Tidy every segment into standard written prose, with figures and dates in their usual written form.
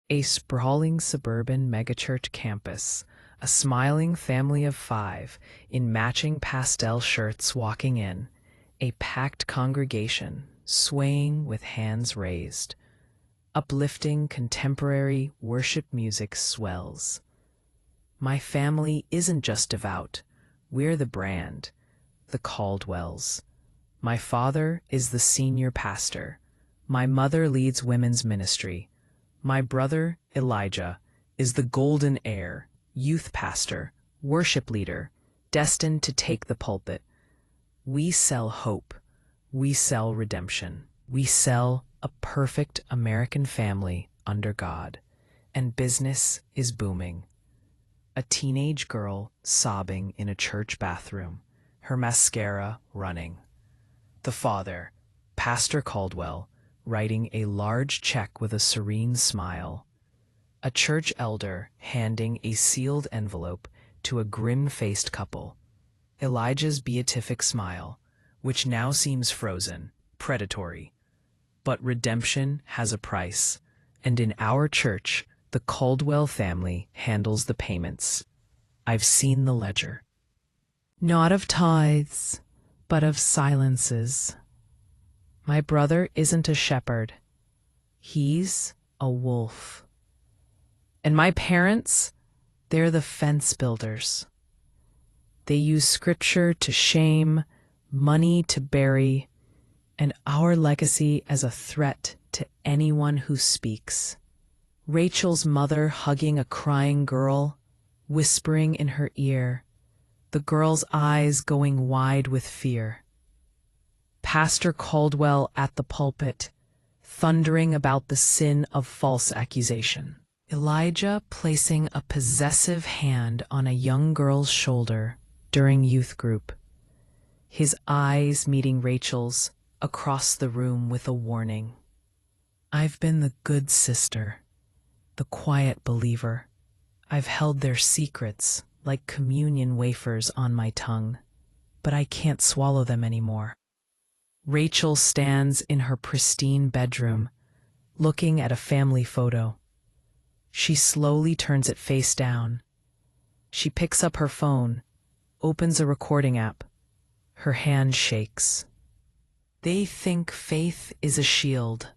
A sprawling suburban megachurch campus, a smiling family of 5 in matching pastel shirts walking in, a packed congregation swaying with hands raised. Uplifting contemporary worship music swells. My family isn't just devout, we're the brand, the Caldwells. My father is the senior pastor. My mother leads women's ministry. My brother, Elijah, is the golden heir, youth pastor, worship leader, destined to take the pulpit. We sell hope. We sell redemption. We sell a perfect American family under God. And business is booming. A teenage girl sobbing in a church bathroom, her mascara running. The father, Pastor Caldwell, writing a large check with a serene smile. A church elder handing a sealed envelope to a grim-faced couple. Elijah's beatific smile, which now seems frozen, predatory. But redemption has a price, and in our church, the Caldwell family handles the payments. I've seen the ledger. Not of tithes, but of silences. My brother isn't a shepherd. He's a wolf. And my parents, they're the fence builders. They use scripture to shame, money to bury, and our legacy as a threat to anyone who speaks. Rachel's mother hugging a crying girl, whispering in her ear, the girl's eyes going wide with fear. Pastor Caldwell at the pulpit, thundering about the sin of false accusation. Elijah placing a possessive hand on a young girl's shoulder during youth group, his eyes meeting Rachel's across the room with a warning. I've been the good sister, the quiet believer. I've held their secrets like communion wafers on my tongue, but I can't swallow them anymore. Rachel stands in her pristine bedroom, looking at a family photo. She slowly turns it face down. She picks up her phone, opens a recording app. Her hand shakes. They think faith is a shield.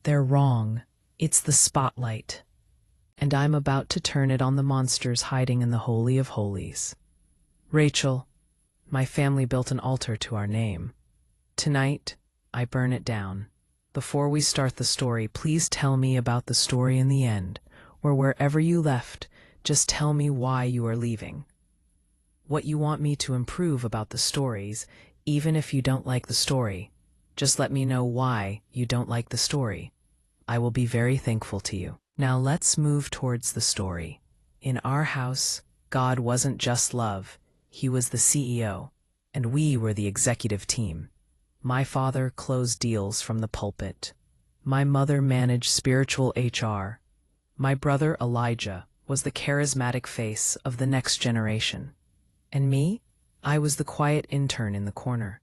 They're wrong. It's the spotlight. And I'm about to turn it on the monsters hiding in the Holy of Holies. Rachel, my family built an altar to our name. Tonight, I burn it down. Before we start the story, please tell me about the story in the end, or wherever you left, just tell me why you are leaving. What you want me to improve about the stories, even if you don't like the story. Just let me know why you don't like the story. I will be very thankful to you. Now let's move towards the story. In our house, God wasn't just love. He was the CEO, and we were the executive team. My father closed deals from the pulpit. My mother managed spiritual HR. My brother Elijah was the charismatic face of the next generation. And me? I was the quiet intern in the corner,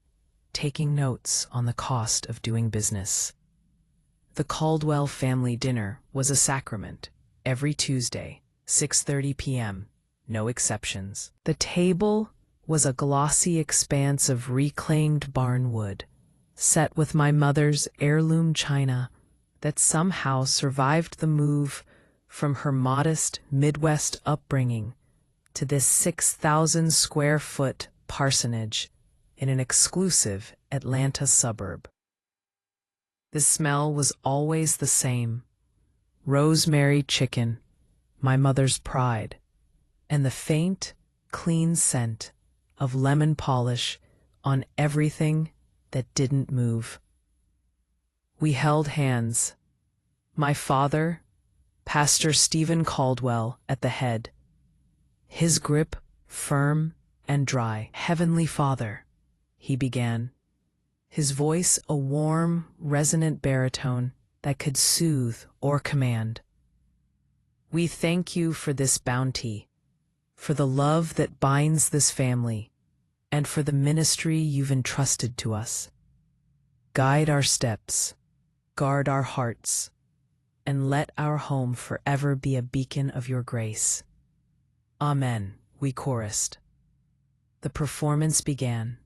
taking notes on the cost of doing business. The Caldwell family dinner was a sacrament, every Tuesday, 6:30 p.m., no exceptions. The table was a glossy expanse of reclaimed barn wood, set with my mother's heirloom china that somehow survived the move from her modest Midwest upbringing to this 6,000-square-foot parsonage in an exclusive Atlanta suburb. The smell was always the same: rosemary chicken, my mother's pride, and the faint, clean scent of lemon polish on everything that didn't move. We held hands. My father, Pastor Stephen Caldwell, at the head. His grip firm and dry. "Heavenly Father," he began, his voice a warm, resonant baritone that could soothe or command. "We thank you for this bounty, for the love that binds this family, and for the ministry you've entrusted to us. Guide our steps, guard our hearts, and let our home forever be a beacon of your grace. Amen, we chorused. The performance began.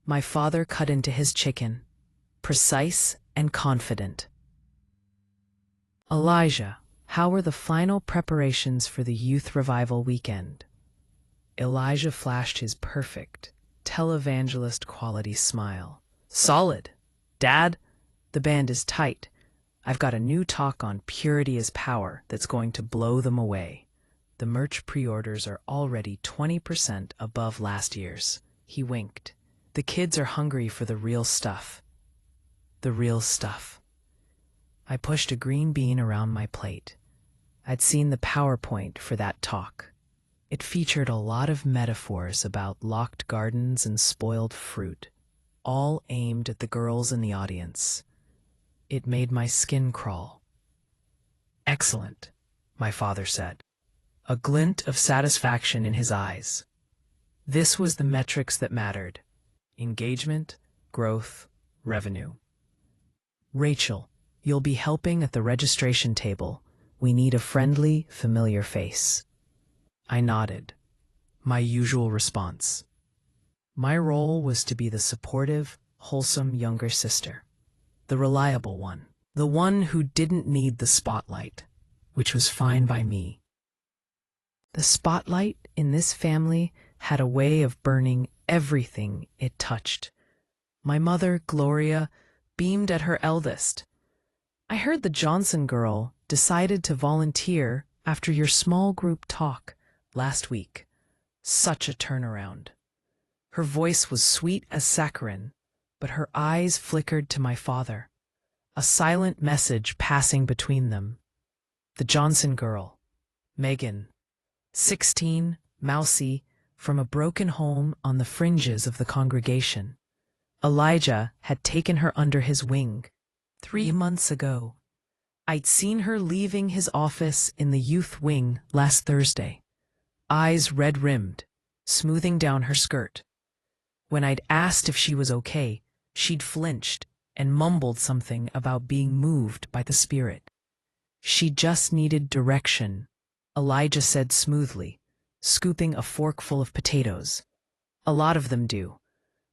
My father cut into his chicken, precise and confident. Elijah, how were the final preparations for the youth revival weekend? Elijah flashed his perfect, televangelist quality smile. Solid. Dad, the band is tight. I've got a new talk on purity as power that's going to blow them away. The merch pre-orders are already 20% above last year's. He winked. The kids are hungry for the real stuff. The real stuff. I pushed a green bean around my plate. I'd seen the PowerPoint for that talk. It featured a lot of metaphors about locked gardens and spoiled fruit, all aimed at the girls in the audience. It made my skin crawl. Excellent, my father said, a glint of satisfaction in his eyes. This was the metrics that mattered: engagement, growth, revenue. Rachel, you'll be helping at the registration table. We need a friendly, familiar face. I nodded, my usual response. My role was to be the supportive, wholesome younger sister, the reliable one, the one who didn't need the spotlight, which was fine by me. The spotlight in this family had a way of burning everything it touched. My mother, Gloria, beamed at her eldest. I heard the Johnson girl decided to volunteer after your small group talk last week. Such a turnaround. Her voice was sweet as saccharin, but her eyes flickered to my father, a silent message passing between them. The Johnson girl, Megan, 16, mousy, from a broken home on the fringes of the congregation. Elijah had taken her under his wing 3 months ago. I'd seen her leaving his office in the youth wing last Thursday, eyes red-rimmed, smoothing down her skirt. When I'd asked if she was okay, she'd flinched and mumbled something about being moved by the Spirit. She just needed direction, Elijah said smoothly, scooping a forkful of potatoes. A lot of them do.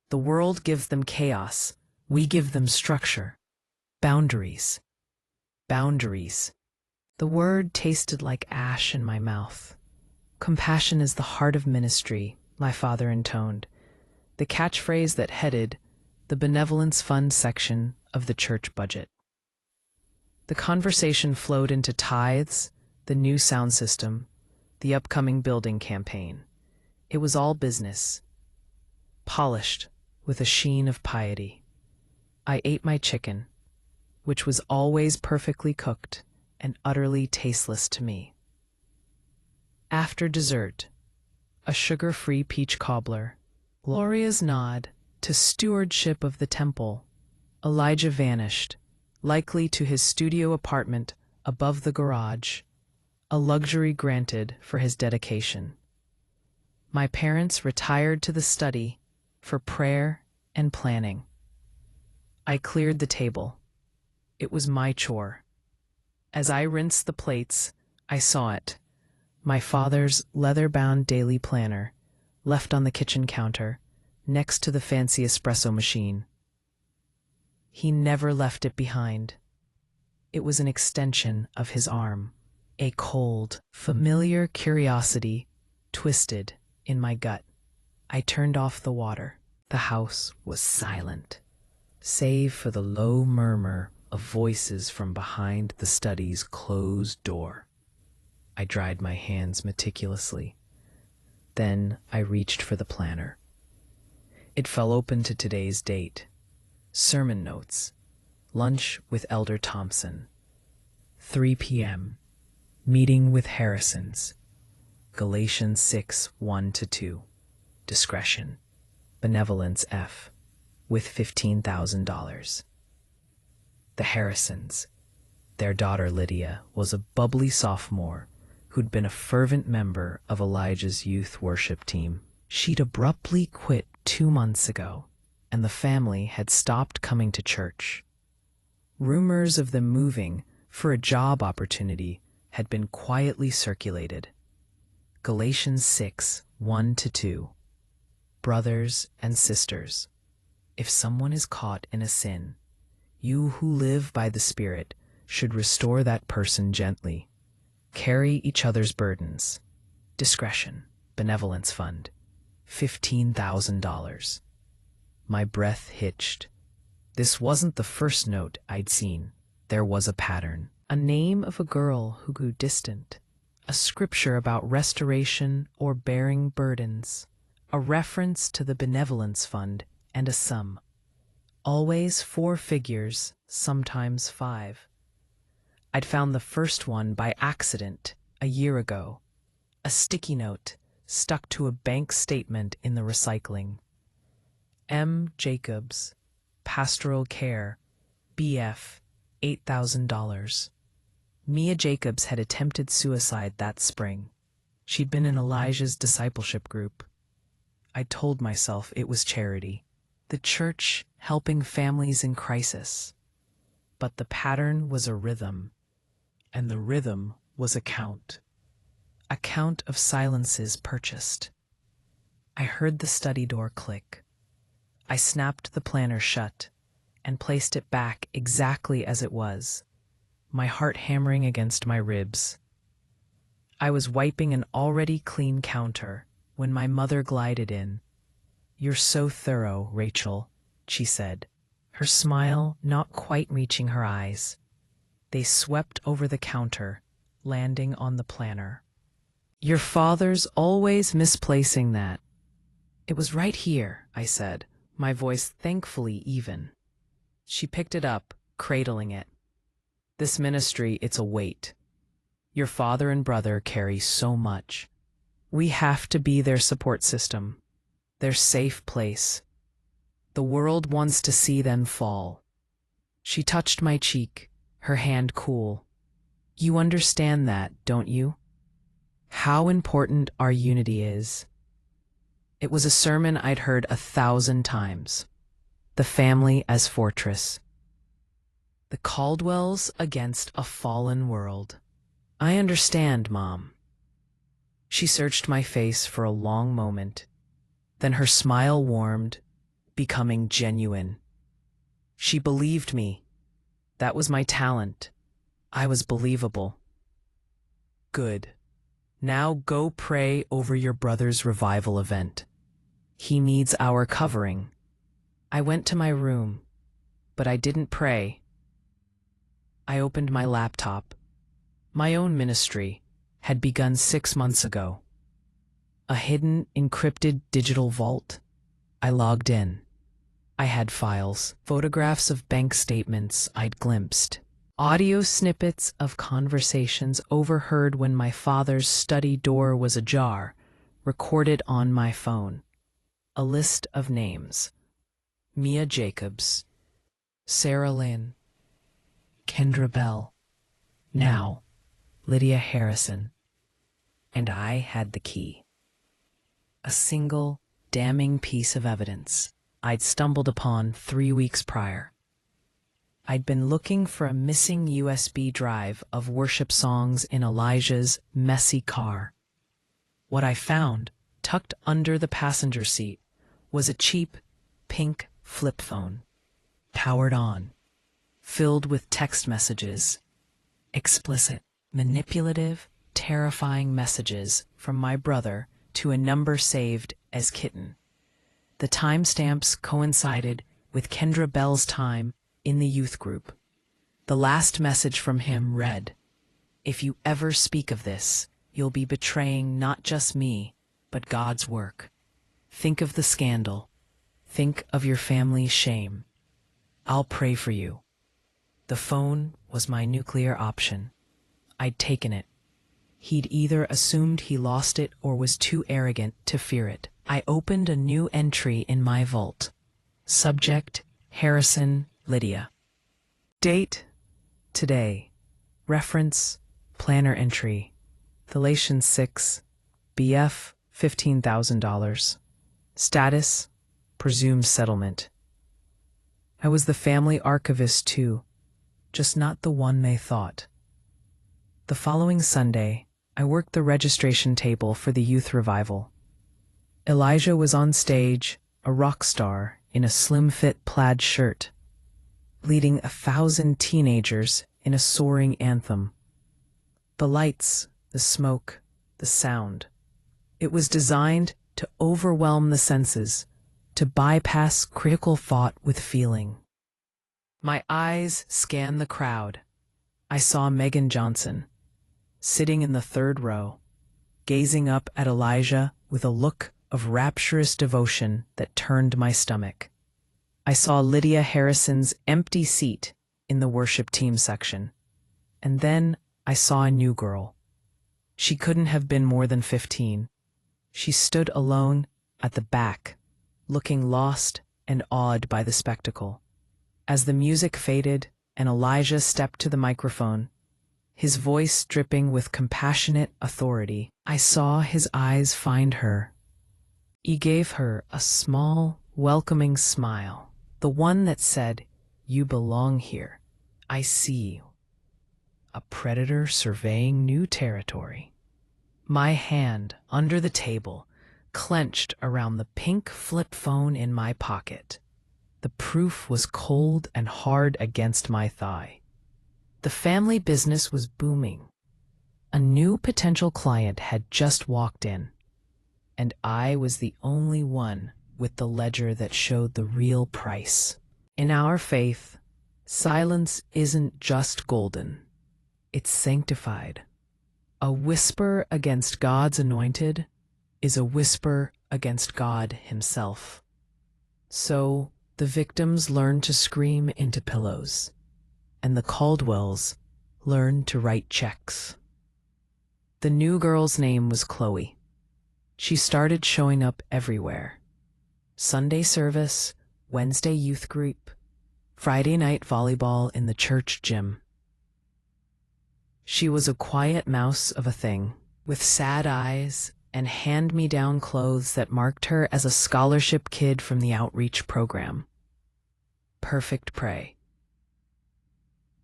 The world gives them chaos. We give them structure. Boundaries. Boundaries. The word tasted like ash in my mouth. Compassion is the heart of ministry, my father intoned, the catchphrase that headed the Benevolence Fund section of the church budget. The conversation flowed into tithes, the new sound system, the upcoming building campaign. It was all business, polished with a sheen of piety. I ate my chicken, which was always perfectly cooked and utterly tasteless to me. After dessert, a sugar-free peach cobbler, Gloria's nod to stewardship of the temple, Elijah vanished, likely to his studio apartment above the garage, a luxury granted for his dedication. My parents retired to the study for prayer and planning. I cleared the table. It was my chore. As I rinsed the plates, I saw it. My father's leather-bound daily planner, left on the kitchen counter, next to the fancy espresso machine. He never left it behind. It was an extension of his arm, a cold, familiar curiosity twisted in my gut. I turned off the water. The house was silent, save for the low murmur of voices from behind the study's closed door. I dried my hands meticulously. Then I reached for the planner. It fell open to today's date. Sermon notes. Lunch with Elder Thompson. 3 p.m. Meeting with Harrisons. Galatians 6, 1-2. Discretion. Benevolence F. With $15,000. The Harrisons. Their daughter Lydia was a bubbly sophomore who'd been a fervent member of Elijah's youth worship team. She'd abruptly quit 2 months ago, and the family had stopped coming to church. Rumors of them moving for a job opportunity had been quietly circulated. Galatians 6, 1-2. Brothers and sisters, if someone is caught in a sin, you who live by the Spirit should restore that person gently. Carry each other's burdens. Discretion. Benevolence Fund. $15,000. My breath hitched. This wasn't the first note I'd seen. There was a pattern. A name of a girl who grew distant. A scripture about restoration or bearing burdens. A reference to the Benevolence Fund, and a sum. Always 4 figures, sometimes 5. I'd found the first one by accident a year ago. A sticky note stuck to a bank statement in the recycling. M. Jacobs, Pastoral Care, BF, $8,000. Mia Jacobs had attempted suicide that spring. She'd been in Elijah's discipleship group. I told myself it was charity, the church helping families in crisis. But the pattern was a rhythm, and the rhythm was a count. A count of silences purchased. I heard the study door click. I snapped the planner shut and placed it back exactly as it was, my heart hammering against my ribs. I was wiping an already clean counter when my mother glided in. "You're so thorough, Rachel," she said, her smile not quite reaching her eyes. They swept over the counter, landing on the planner. "Your father's always misplacing that." "It was right here," I said, my voice thankfully even. She picked it up, cradling it. "This ministry, it's a weight. Your father and brother carry so much. We have to be their support system, their safe place. The world wants to see them fall." She touched my cheek, her hand cool. "You understand that, don't you? How important our unity is." It was a sermon I'd heard 1,000 times. The family as fortress. The Caldwells against a fallen world. "I understand, Mom." She searched my face for a long moment. Then her smile warmed, becoming genuine. She believed me. That was my talent. I was believable. "Good. Now go pray over your brother's revival event. He needs our covering." I went to my room, but I didn't pray. I opened my laptop. My own ministry had begun 6 months ago. A hidden, encrypted digital vault. I logged in. I had files, photographs of bank statements I'd glimpsed, audio snippets of conversations overheard when my father's study door was ajar, recorded on my phone. A list of names. Mia Jacobs, Sarah Lynn, Kendra Bell, now Lydia Harrison. And I had the key. A single, damning piece of evidence I'd stumbled upon 3 weeks prior. I'd been looking for a missing USB drive of worship songs in Elijah's messy car. What I found, tucked under the passenger seat, was a cheap, pink flip phone, powered on, filled with text messages, explicit, manipulative, terrifying messages from my brother to a number saved as Kitten. The timestamps coincided with Kendra Bell's time in the youth group. The last message from him read, "If you ever speak of this, you'll be betraying not just me, but God's work. Think of the scandal. Think of your family's shame. I'll pray for you." The phone was my nuclear option. I'd taken it. He'd either assumed he lost it or was too arrogant to fear it. I opened a new entry in my vault. Subject, Harrison, Lydia. Date, today. Reference, planner entry. Galatians 6, BF, $15,000. Status, presumed settlement. I was the family archivist too. just not the one they thought. The following Sunday, I worked the registration table for the youth revival. Elijah was on stage, a rock star in a slim-fit plaid shirt, leading 1,000 teenagers in a soaring anthem. The lights, the smoke, the sound. It was designed to overwhelm the senses, to bypass critical thought with feeling. My eyes scanned the crowd. I saw Megan Johnson, sitting in the third row, gazing up at Elijah with a look of rapturous devotion that turned my stomach. I saw Lydia Harrison's empty seat in the worship team section. And then I saw a new girl. She couldn't have been more than 15. She stood alone at the back, looking lost and awed by the spectacle. As the music faded and Elijah stepped to the microphone, his voice dripping with compassionate authority, I saw his eyes find her. He gave her a small, welcoming smile, the one that said, "You belong here. I see you." A predator surveying new territory. My hand, under the table, clenched around the pink flip phone in my pocket. The proof was cold and hard against my thigh. The family business was booming. A new potential client had just walked in, and I was the only one with the ledger that showed the real price. In our faith, silence isn't just golden. It's sanctified. A whisper against God's anointed is a whisper against God himself. So the victims learned to scream into pillows, and the Caldwells learned to write checks. The new girl's name was Chloe. She started showing up everywhere. Sunday service, Wednesday youth group, Friday night volleyball in the church gym. She was a quiet mouse of a thing, with sad eyes and hand-me-down clothes that marked her as a scholarship kid from the outreach program. Perfect prey.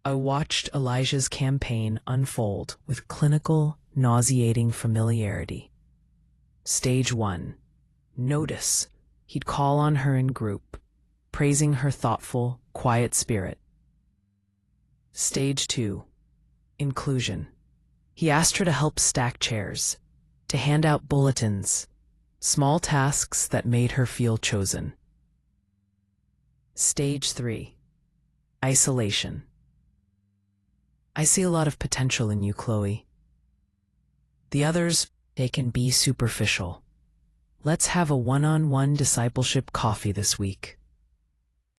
I watched Elijah's campaign unfold with clinical, nauseating familiarity. Stage 1. Notice. He'd call on her in group, praising her thoughtful, quiet spirit. Stage 2. Inclusion. He asked her to help stack chairs, to hand out bulletins, small tasks that made her feel chosen. Stage 3. Isolation. I see a lot of potential in you, Chloe. The others, they can be superficial. Let's have a one-on-one discipleship coffee this week.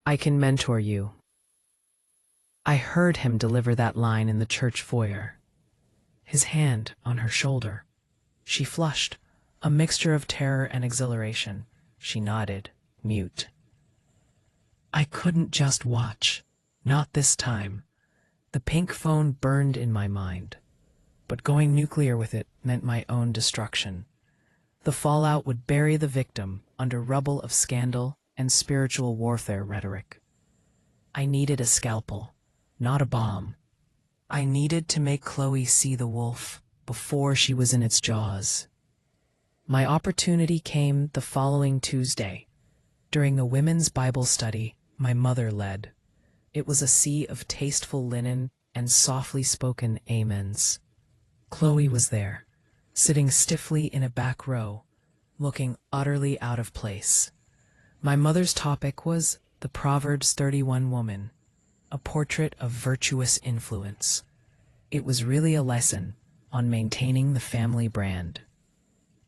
I can mentor you. I heard him deliver that line in the church foyer. His hand on her shoulder. She flushed, a mixture of terror and exhilaration. She nodded, mute. I couldn't just watch. Not this time. The pink phone burned in my mind. But going nuclear with it meant my own destruction. The fallout would bury the victim under rubble of scandal and spiritual warfare rhetoric. I needed a scalpel, not a bomb. I needed to make Chloe see the wolf before she was in its jaws. My opportunity came the following Tuesday, during a women's Bible study my mother led. It was a sea of tasteful linen and softly spoken amens. Chloe was there, sitting stiffly in a back row, looking utterly out of place. My mother's topic was the Proverbs 31 woman, a portrait of virtuous influence. It was really a lesson on maintaining the family brand.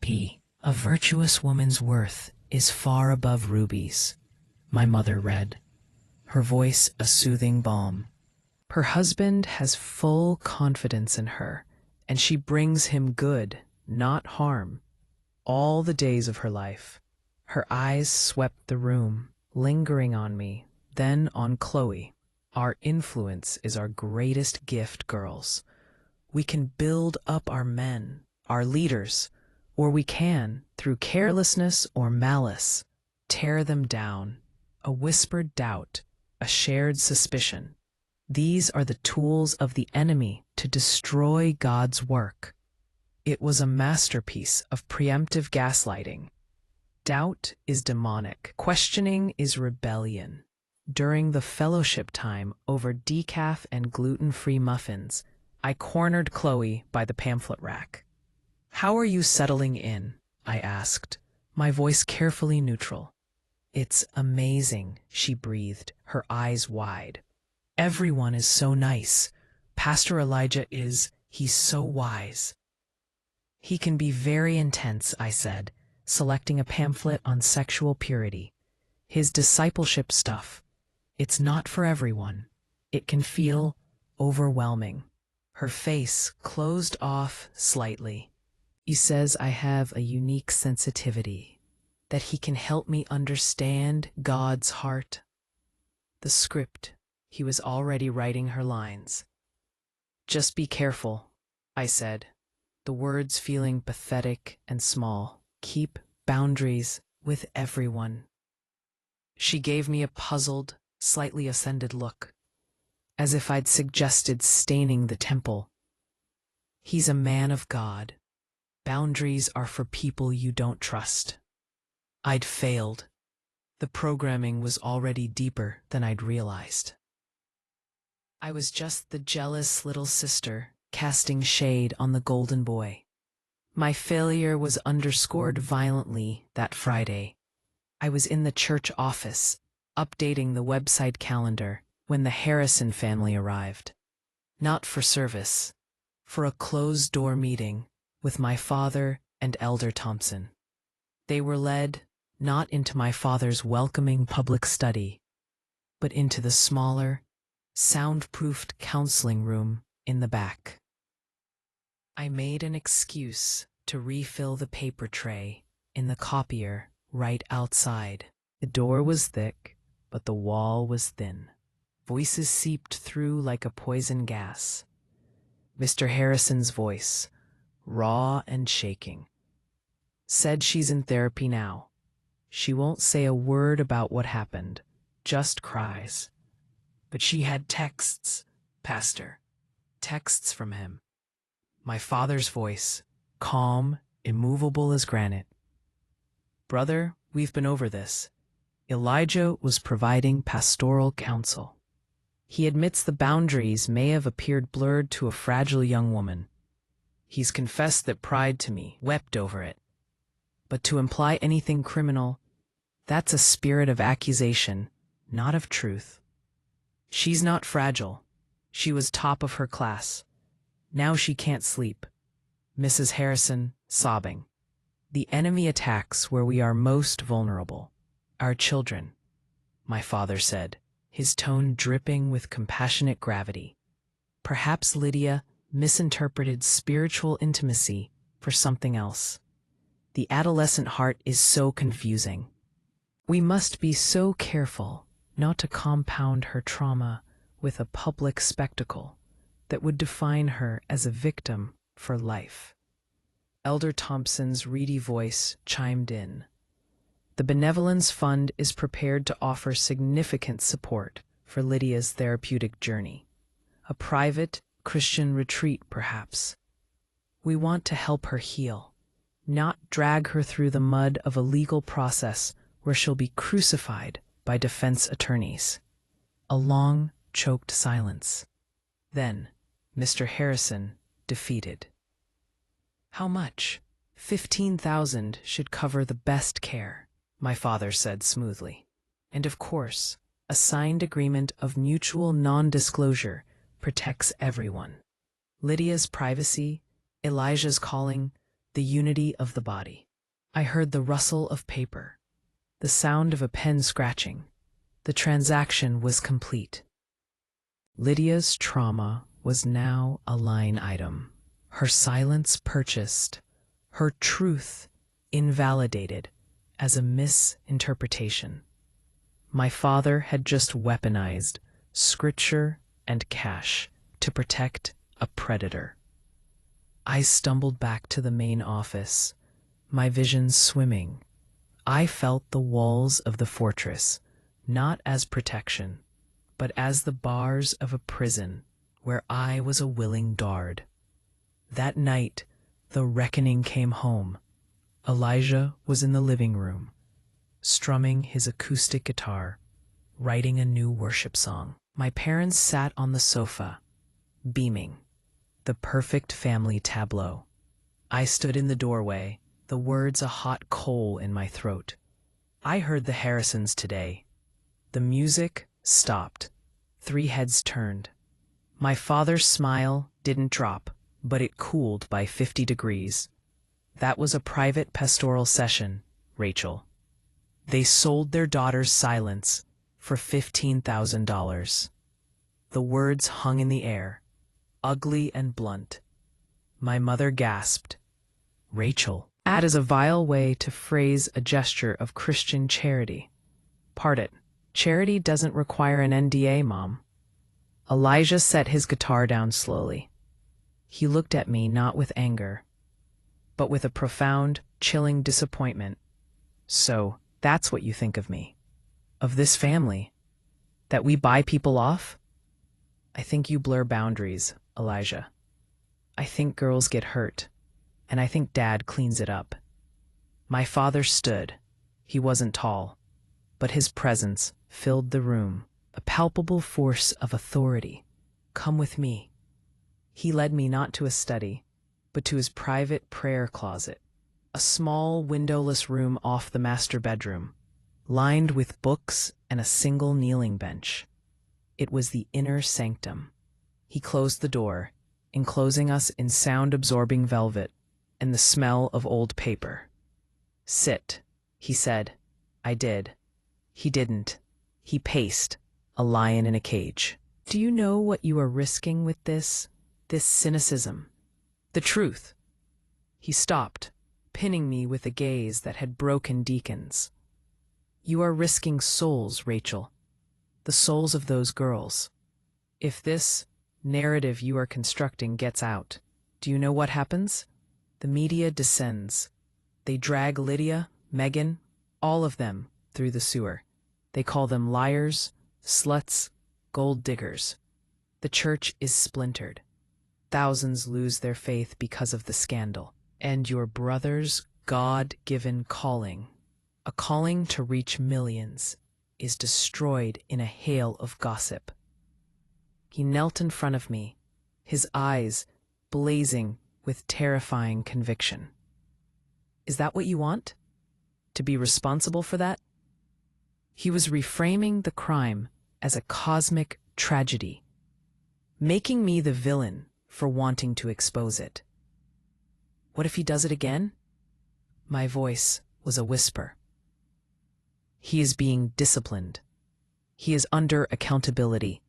A virtuous woman's worth is far above rubies, my mother read, her voice a soothing balm. Her husband has full confidence in her, and she brings him good, not harm, all the days of her life. Her eyes swept the room, lingering on me, then on Chloe. Our influence is our greatest gift, girls. We can build up our men, our leaders, or we can, through carelessness or malice, tear them down. A whispered doubt, a shared suspicion. These are the tools of the enemy to destroy God's work. It was a masterpiece of preemptive gaslighting. Doubt is demonic. Questioning is rebellion. During the fellowship time over decaf and gluten-free muffins, I cornered Chloe by the pamphlet rack. "How are you settling in?" I asked, my voice carefully neutral. "It's amazing," she breathed, her eyes wide. "Everyone is so nice. Pastor Elijah he's so wise." "He can be very intense," I said, selecting a pamphlet on sexual purity. "His discipleship stuff. It's not for everyone. It can feel overwhelming." Her face closed off slightly. "He says I have a unique sensitivity, that he can help me understand God's heart." The script. He was already writing her lines. "Just be careful," I said, the words feeling pathetic and small. "Keep boundaries with everyone." She gave me a puzzled, slightly offended look, as if I'd suggested staining the temple. "He's a man of God. Boundaries are for people you don't trust." I'd failed. The programming was already deeper than I'd realized. I was just the jealous little sister casting shade on the golden boy. My failure was underscored violently that Friday. I was in the church office, updating the website calendar, when the Harrison family arrived. Not for service, for a closed-door meeting with my father and Elder Thompson. They were led not into my father's welcoming public study, but into the smaller, soundproofed counseling room in the back. I made an excuse to refill the paper tray in the copier right outside. The door was thick, but the wall was thin. Voices seeped through like a poison gas. Mr. Harrison's voice, raw and shaking, said she's in therapy now. She won't say a word about what happened, just cries. But she had texts, Pastor, texts from him. My father's voice, calm, immovable as granite. "Brother, we've been over this. Elijah was providing pastoral counsel. He admits the boundaries may have appeared blurred to a fragile young woman. He's confessed that pride to me, wept over it. But to imply anything criminal, that's a spirit of accusation, not of truth. She's not fragile. She was top of her class. Now she can't sleep." Mrs. Harrison, sobbing. "The enemy attacks where we are most vulnerable. Our children," my father said, his tone dripping with compassionate gravity. Perhaps Lydia misinterpreted spiritual intimacy for something else. The adolescent heart is so confusing. We must be so careful not to compound her trauma with a public spectacle that would define her as a victim for life. Elder Thompson's reedy voice chimed in. "The Benevolence Fund is prepared to offer significant support for Lydia's therapeutic journey. A private Christian retreat, perhaps. We want to help her heal, not drag her through the mud of a legal process where she'll be crucified by defense attorneys." A long, choked silence. Then, Mr. Harrison, defeated. "How much?" "15,000 should cover the best care," my father said smoothly. "And of course, a signed agreement of mutual non-disclosure protects everyone. Lydia's privacy, Elijah's calling, the unity of the body." I heard the rustle of paper, the sound of a pen scratching. The transaction was complete. Lydia's trauma was now a line item. Her silence purchased, her truth invalidated as a misinterpretation. My father had just weaponized scripture and cash to protect a predator. I stumbled back to the main office, my vision swimming. I felt the walls of the fortress, not as protection, but as the bars of a prison where I was a willing guard. That night, the reckoning came home. Elijah was in the living room, strumming his acoustic guitar, writing a new worship song. My parents sat on the sofa, beaming, the perfect family tableau. I stood in the doorway, the words a hot coal in my throat. I heard the Harrisons today. The music stopped. 3 heads turned. My father's smile didn't drop, but it cooled by 50 degrees. That was a private pastoral session, Rachel. They sold their daughter's silence for $15,000. The words hung in the air, ugly and blunt. My mother gasped. Rachel. That is a vile way to phrase a gesture of Christian charity. Part it. Charity doesn't require an NDA, Mom. Elijah set his guitar down slowly. He looked at me not with anger, but with a profound, chilling disappointment. So, that's what you think of me. Of this family. That we buy people off? I think you blur boundaries, Elijah. I think girls get hurt, and I think Dad cleans it up. My father stood. He wasn't tall, but his presence filled the room, a palpable force of authority. Come with me. He led me not to a study, but to his private prayer closet, a small windowless room off the master bedroom, lined with books and a single kneeling bench. It was the inner sanctum. He closed the door, enclosing us in sound-absorbing velvet and the smell of old paper. Sit, he said. I did. He didn't. He paced, a lion in a cage. Do you know what you are risking with this cynicism? The truth. He stopped, pinning me with a gaze that had broken deacons. You are risking souls, Rachel. The souls of those girls. If this narrative you are constructing gets out, do you know what happens? The media descends. They drag Lydia, Megan, all of them through the sewer. They call them liars, sluts, gold diggers. The church is splintered. Thousands lose their faith because of the scandal. And your brother's God-given calling, a calling to reach millions, is destroyed in a hail of gossip. He knelt in front of me, his eyes blazing with terrifying conviction. Is that what you want? To be responsible for that? He was reframing the crime as a cosmic tragedy, making me the villain for wanting to expose it. What if he does it again? My voice was a whisper. He is being disciplined. He is under accountability.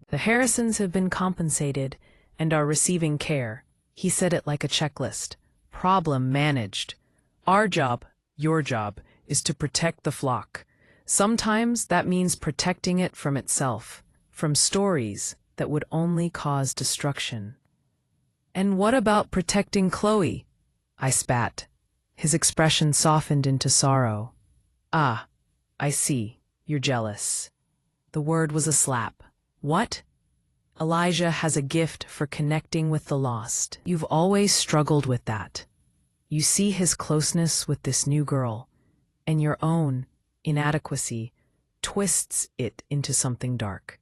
The Harrisons have been compensated and are receiving care. He said it like a checklist. Problem managed. Our job, your job, is to protect the flock. Sometimes that means protecting it from itself, from stories that would only cause destruction. And what about protecting Chloe? I spat. His expression softened into sorrow. Ah, I see. You're jealous. The word was a slap. What? Elijah has a gift for connecting with the lost. You've always struggled with that. You see his closeness with this new girl, and your own inadequacy twists it into something dark.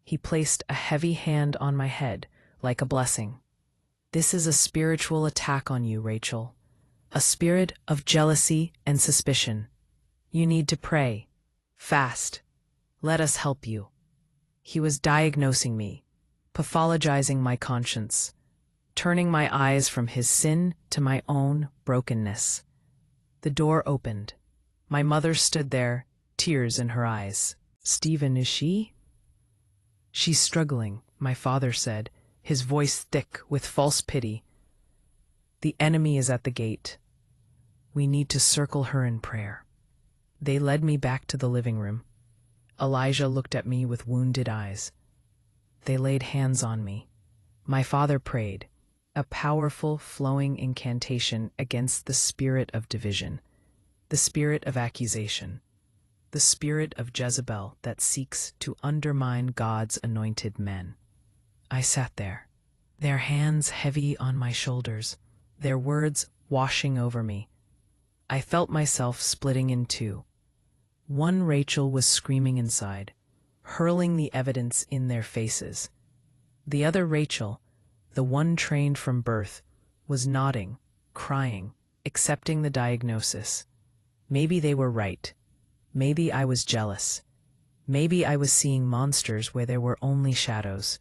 He placed a heavy hand on my head, like a blessing. This is a spiritual attack on you, Rachel. A spirit of jealousy and suspicion. You need to pray. Fast. Let us help you. He was diagnosing me, pathologizing my conscience, turning my eyes from his sin to my own brokenness. The door opened. My mother stood there, tears in her eyes. Stephen, is she? She's struggling, my father said, his voice thick with false pity. The enemy is at the gate. We need to circle her in prayer. They led me back to the living room. Elijah looked at me with wounded eyes. They laid hands on me. My father prayed, a powerful, flowing incantation against the spirit of division, the spirit of accusation. the spirit of Jezebel that seeks to undermine God's anointed men. I sat there, their hands heavy on my shoulders, their words washing over me. I felt myself splitting in two. One Rachel was screaming inside, hurling the evidence in their faces. The other Rachel, the one trained from birth, was nodding, crying, accepting the diagnosis. Maybe they were right. Maybe I was jealous. Maybe I was seeing monsters where there were only shadows.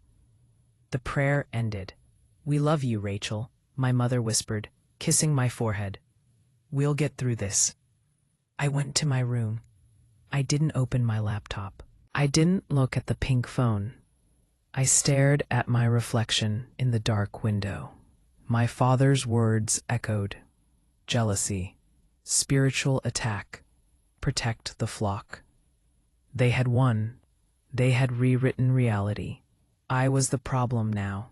The prayer ended. "We love you, Rachel," my mother whispered, kissing my forehead. "We'll get through this." I went to my room. I didn't open my laptop. I didn't look at the pink phone. I stared at my reflection in the dark window. My father's words echoed. Jealousy. Spiritual attack. Protect the flock. They had won. They had rewritten reality. I was the problem now.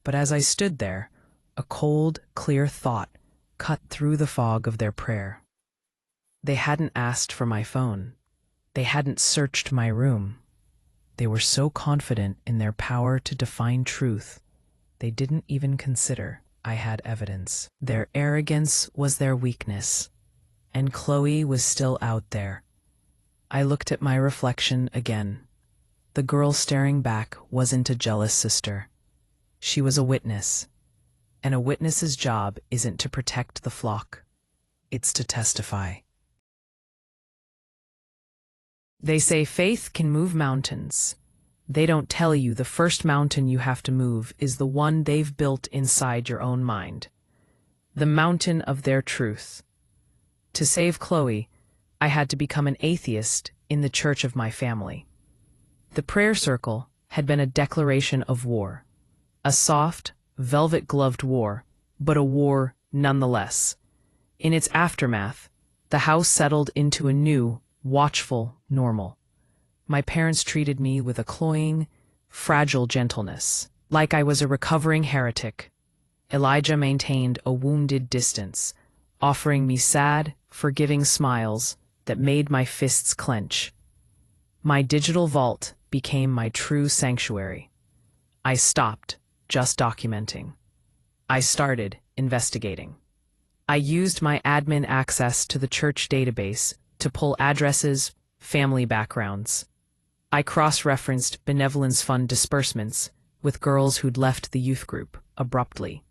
But as I stood there, a cold, clear thought cut through the fog of their prayer. They hadn't asked for my phone. They hadn't searched my room. They were so confident in their power to define truth, they didn't even consider I had evidence. Their arrogance was their weakness, and Chloe was still out there. I looked at my reflection again. The girl staring back wasn't a jealous sister. She was a witness, and a witness's job isn't to protect the flock. It's to testify. They say faith can move mountains. They don't tell you the first mountain you have to move is the one they've built inside your own mind. The mountain of their truth. To save Chloe, I had to become an atheist in the church of my family. The prayer circle had been a declaration of war. A soft, velvet-gloved war, but a war nonetheless. In its aftermath, the house settled into a new, watchful normal. My parents treated me with a cloying, fragile gentleness, like I was a recovering heretic. Elijah maintained a wounded distance, offering me sad, forgiving smiles that made my fists clench. My digital vault became my true sanctuary. I stopped just documenting. I started investigating. I used my admin access to the church database to pull addresses, family backgrounds. I cross-referenced Benevolence Fund disbursements with girls who'd left the youth group abruptly.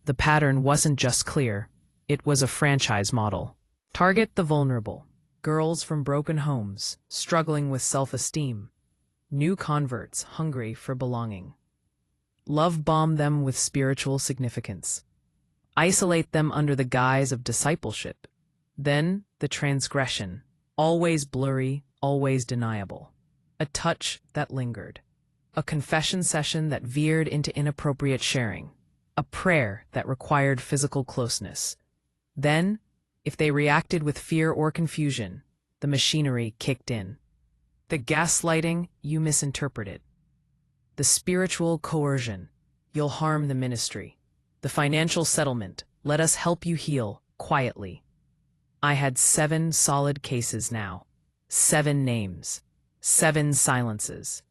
The pattern wasn't just clear, it was a franchise model. Target the vulnerable, girls from broken homes, struggling with self-esteem, new converts hungry for belonging. Love bomb them with spiritual significance. Isolate them under the guise of discipleship. Then the transgression, always blurry, always deniable. A touch that lingered. A confession session that veered into inappropriate sharing. A prayer that required physical closeness. Then, if they reacted with fear or confusion, the machinery kicked in. The gaslighting, you misinterpret it. The spiritual coercion, you'll harm the ministry. The financial settlement, let us help you heal, quietly. I had 7 solid cases now. 7 names. 7 silences.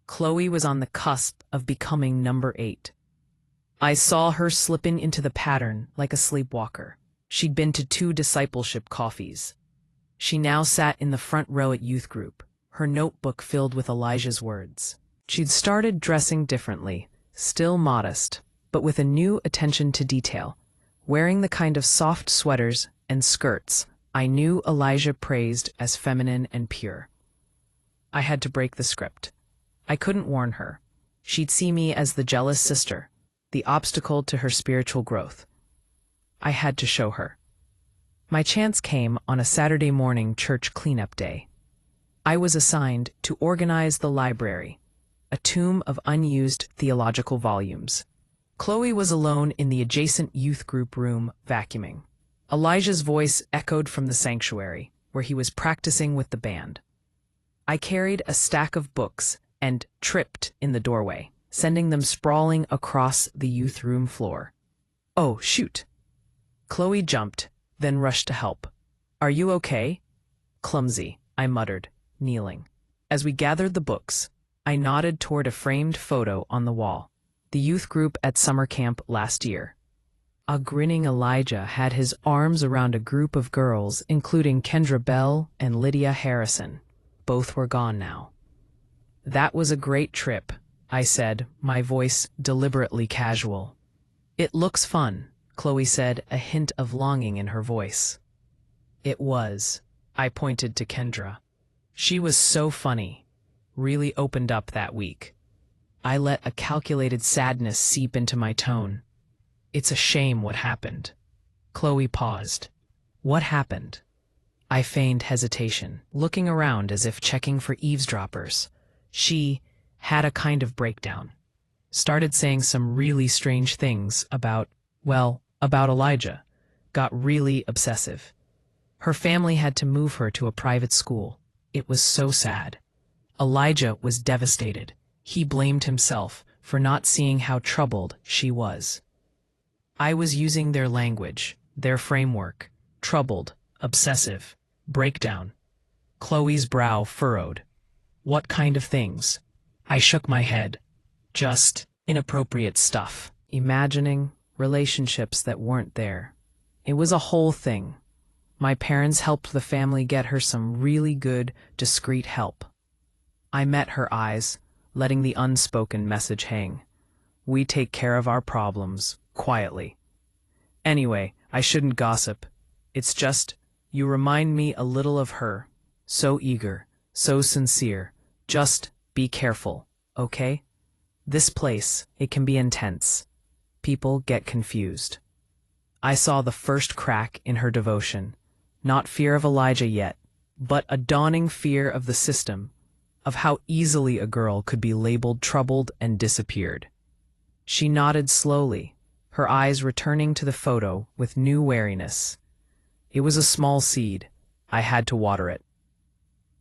Chloe was on the cusp of becoming number 8. I saw her slipping into the pattern like a sleepwalker. She'd been to 2 discipleship coffees. She now sat in the front row at youth group, her notebook filled with Elijah's words. She'd started dressing differently, still modest, but with a new attention to detail, wearing the kind of soft sweaters and skirts I knew Elijah praised as feminine and pure. I had to break the script. I couldn't warn her. She'd see me as the jealous sister, the obstacle to her spiritual growth. I had to show her. My chance came on a Saturday morning church cleanup day. I was assigned to organize the library, a tomb of unused theological volumes. Chloe was alone in the adjacent youth group room, vacuuming. Elijah's voice echoed from the sanctuary, where he was practicing with the band. I carried a stack of books and tripped in the doorway, sending them sprawling across the youth room floor. "Oh, shoot." Chloe jumped, then rushed to help. "Are you okay?" "Clumsy," I muttered, kneeling. As we gathered the books, I nodded toward a framed photo on the wall. The youth group at summer camp last year. A grinning Elijah had his arms around a group of girls, including Kendra Bell and Lydia Harrison. Both were gone now. That was a great trip, I said, my voice deliberately casual. It looks fun, Chloe said, a hint of longing in her voice. It was. I pointed to Kendra. She was so funny. Really opened up that week. I let a calculated sadness seep into my tone. It's a shame what happened. Chloe paused. What happened? I feigned hesitation, looking around as if checking for eavesdroppers. She had a kind of breakdown. Started saying some really strange things about Elijah. Got really obsessive. Her family had to move her to a private school. It was so sad. Elijah was devastated. He blamed himself for not seeing how troubled she was. I was using their language, their framework. Troubled, obsessive, breakdown. Chloe's brow furrowed. What kind of things? I shook my head. Just inappropriate stuff. Imagining relationships that weren't there. It was a whole thing. My parents helped the family get her some really good, discreet help. I met her eyes, letting the unspoken message hang. We take care of our problems, quietly. Anyway, I shouldn't gossip. It's just, you remind me a little of her. So eager, so sincere. Just be careful, okay? This place, it can be intense. People get confused. I saw the first crack in her devotion. Not fear of Elijah yet, but a dawning fear of the system, of how easily a girl could be labeled troubled and disappeared. She nodded slowly, her eyes returning to the photo with new wariness. It was a small seed. I had to water it.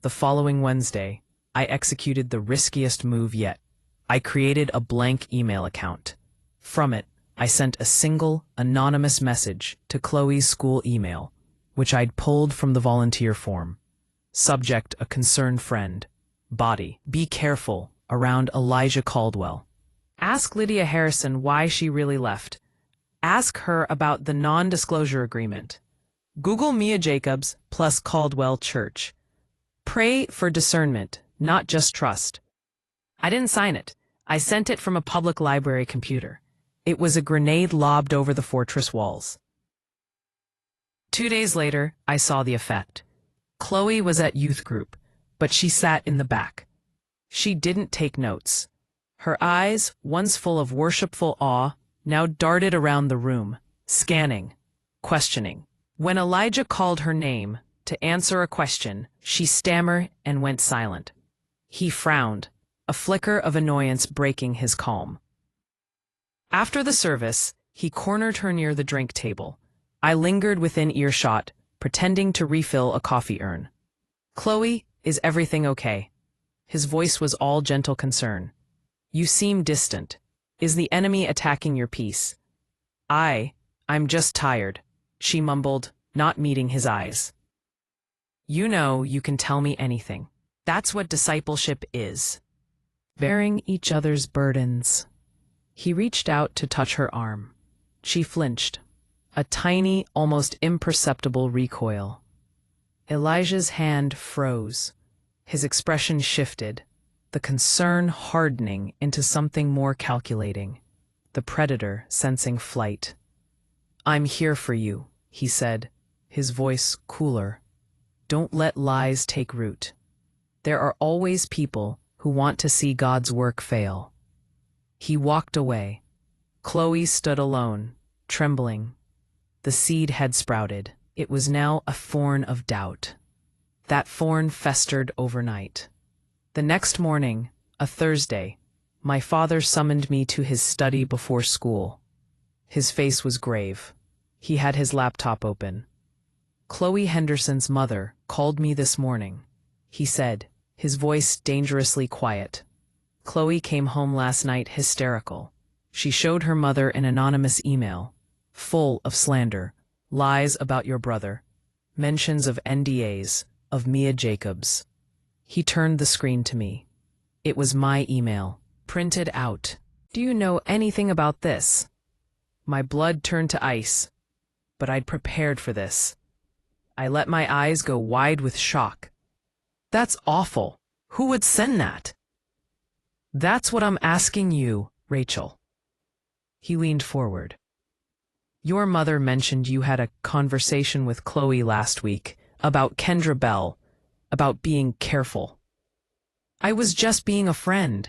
The following Wednesday, I executed the riskiest move yet. I created a blank email account. From it, I sent a single, anonymous message to Chloe's school email, which I'd pulled from the volunteer form. Subject: a concerned friend. Body: be careful around Elijah Caldwell. Ask Lydia Harrison why she really left. Ask her about the non-disclosure agreement. Google Mia Jacobs plus Caldwell Church. Pray for discernment, not just trust. I didn't sign it. I sent it from a public library computer. It was a grenade lobbed over the fortress walls. 2 days later, I saw the effect. Chloe was at youth group, but she sat in the back. She didn't take notes. Her eyes, once full of worshipful awe, now darted around the room, scanning, questioning. When Elijah called her name to answer a question, she stammered and went silent. He frowned, a flicker of annoyance breaking his calm. After the service, he cornered her near the drink table. I lingered within earshot, pretending to refill a coffee urn. Chloe, is everything okay? His voice was all gentle concern. You seem distant. Is the enemy attacking your peace? I'm just tired, she mumbled, not meeting his eyes. You know you can tell me anything. That's what discipleship is. Bearing each other's burdens. He reached out to touch her arm. She flinched. A tiny, almost imperceptible recoil. Elijah's hand froze. His expression shifted, the concern hardening into something more calculating, the predator sensing flight. I'm here for you, he said, his voice cooler. Don't let lies take root. There are always people who want to see God's work fail. He walked away. Chloe stood alone, trembling. The seed had sprouted. It was now a thorn of doubt. That thorn festered overnight. The next morning, a Thursday, my father summoned me to his study before school. His face was grave. He had his laptop open. Chloe Henderson's mother called me this morning, he said, his voice dangerously quiet. Chloe came home last night hysterical. She showed her mother an anonymous email, full of slander, lies about your brother, mentions of NDAs, of Mia Jacobs. He turned the screen to me. It was my email, printed out. Do you know anything about this? My blood turned to ice, but I'd prepared for this. I let my eyes go wide with shock. That's awful. Who would send that? That's what I'm asking you, Rachel. He leaned forward. Your mother mentioned you had a conversation with Chloe last week about Kendra Bell, about being careful. I was just being a friend.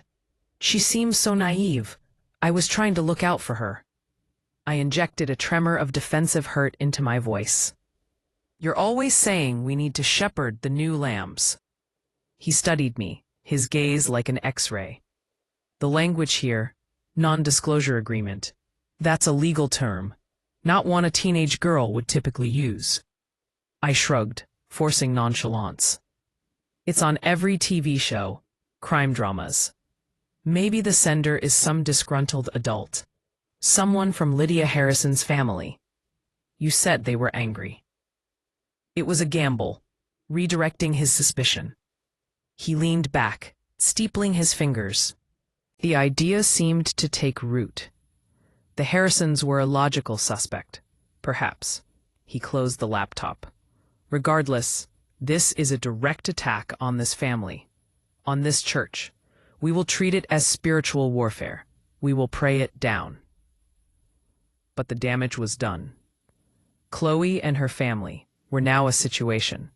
She seems so naive. I was trying to look out for her. I injected a tremor of defensive hurt into my voice. You're always saying we need to shepherd the new lambs. He studied me, his gaze like an X-ray. The language here, non-disclosure agreement, that's a legal term, not one a teenage girl would typically use. I shrugged, forcing nonchalance. It's on every TV show, crime dramas. Maybe the sender is some disgruntled adult, someone from Lydia Harrison's family. You said they were angry. It was a gamble, redirecting his suspicion. He leaned back, steepling his fingers. The idea seemed to take root. The Harrisons were a logical suspect, perhaps. He closed the laptop. Regardless, this is a direct attack on this family, on this church. We will treat it as spiritual warfare. We will pray it down. But the damage was done. Chloe and her family were now a situation.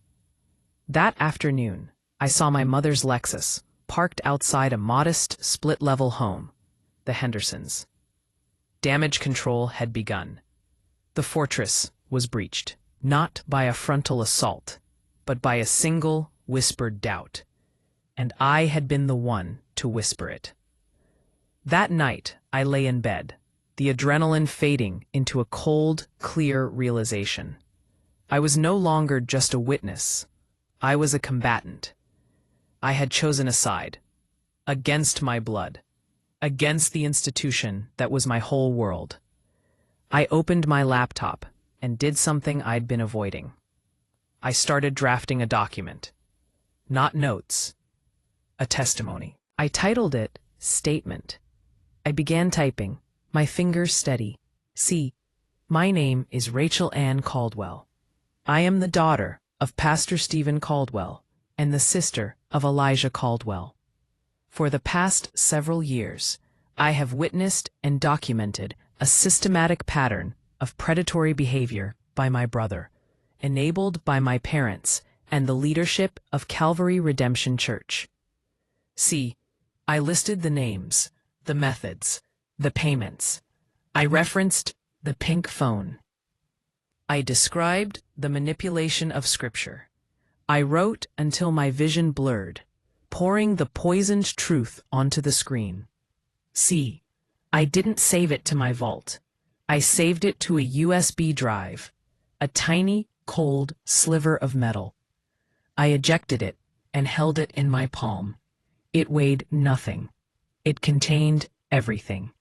That afternoon, I saw my mother's Lexus parked outside a modest, split-level home, the Hendersons. Damage control had begun. The fortress was breached, not by a frontal assault, but by a single, whispered doubt. And I had been the one to whisper it. That night, I lay in bed, the adrenaline fading into a cold, clear realization. I was no longer just a witness. I was a combatant. I had chosen a side, against my blood, against the institution that was my whole world. I opened my laptop and did something I'd been avoiding. I started drafting a document. Not notes. A testimony. I titled it Statement. I began typing, my fingers steady. See, my name is Rachel Ann Caldwell. I am the daughter of Pastor Stephen Caldwell and the sister of Elijah Caldwell. For the past several years, I have witnessed and documented a systematic pattern of predatory behavior by my brother, enabled by my parents and the leadership of Calvary Redemption Church. See, I listed the names, the methods, the payments. I referenced the pink phone. I described the manipulation of Scripture. I wrote until my vision blurred, pouring the poisoned truth onto the screen. See, I didn't save it to my vault. I saved it to a USB drive, a tiny, cold sliver of metal. I ejected it and held it in my palm. It weighed nothing. It contained everything.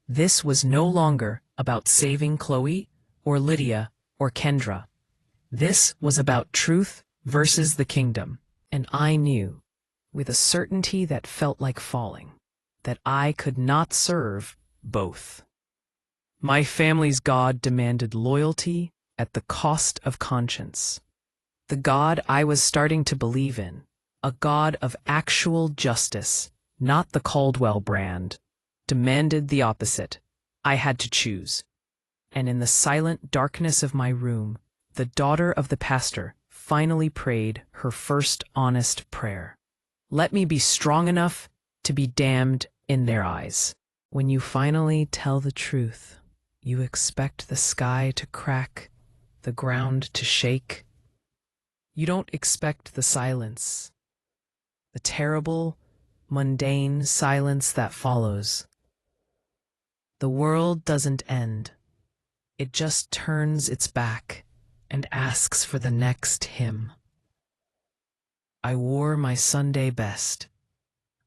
This was no longer about saving Chloe or Lydia or Kendra. This was about truth versus the kingdom, and I knew, with a certainty that felt like falling, that I could not serve both. My family's God demanded loyalty at the cost of conscience. The God I was starting to believe in, a God of actual justice, not the Caldwell brand, demanded the opposite. I had to choose. And in the silent darkness of my room, the daughter of the pastor finally prayed her first honest prayer. Let me be strong enough to be damned in their eyes. When you finally tell the truth, you expect the sky to crack, the ground to shake. You don't expect the silence, the terrible, mundane silence that follows. The world doesn't end. It just turns its back and asks for the next hymn. I wore my Sunday best,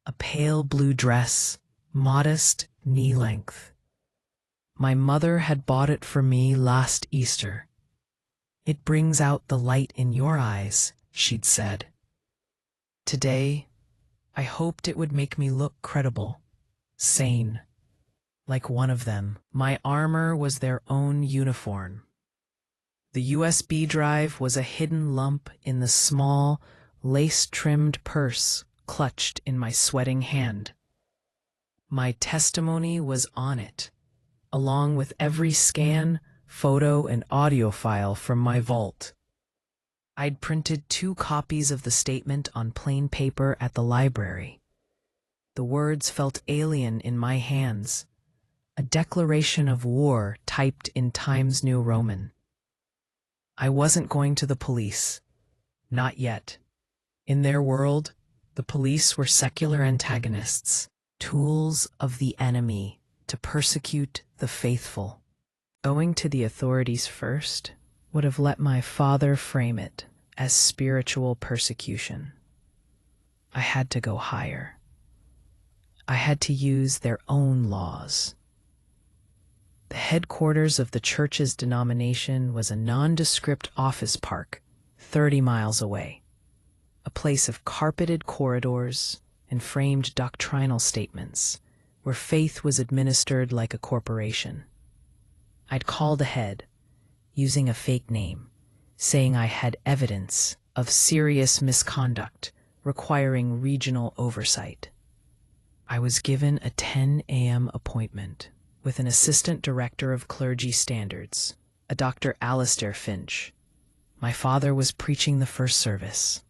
a pale blue dress, modest, knee-length. My mother had bought it for me last Easter. It brings out the light in your eyes, she'd said. Today, I hoped it would make me look credible, sane, like one of them. My armor was their own uniform. The USB drive was a hidden lump in the small, lace-trimmed purse clutched in my sweating hand. My testimony was on it, along with every scan, photo, and audio file from my vault. I'd printed 2 copies of the statement on plain paper at the library. The words felt alien in my hands, a declaration of war typed in Times New Roman. I wasn't going to the police. Not yet. In their world, the police were secular antagonists, tools of the enemy to persecute the faithful. Going to the authorities first would have let my father frame it as spiritual persecution. I had to go higher. I had to use their own laws. The headquarters of the church's denomination was a nondescript office park 30 miles away, a place of carpeted corridors and framed doctrinal statements where faith was administered like a corporation. I'd called ahead, using a fake name, saying I had evidence of serious misconduct requiring regional oversight. I was given a 10 a.m. appointment with an assistant director of clergy standards, a Dr. Alistair Finch. My father was preaching the first service.